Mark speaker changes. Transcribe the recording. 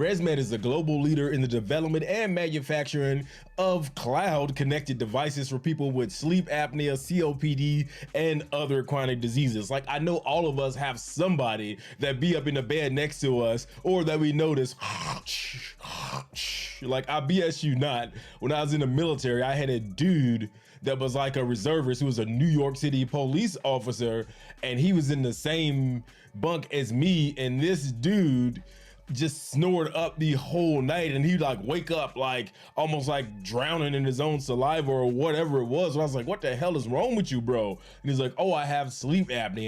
Speaker 1: ResMed is a global leader in the development and manufacturing of cloud-connected devices for people with sleep apnea, COPD, and other chronic diseases. Like, I know all of us have somebody that be up in the bed next to us, or that we notice, like, I BS you not, when I was in the military, I had a dude that was like a reservist who was a New York City police officer, and he was in the same bunk as me, and this dude just snored up the whole night, and he'd like wake up like almost like drowning in his own saliva or whatever it was. And I was like, what the hell is wrong with you, bro? And he's like, oh, I have sleep apnea.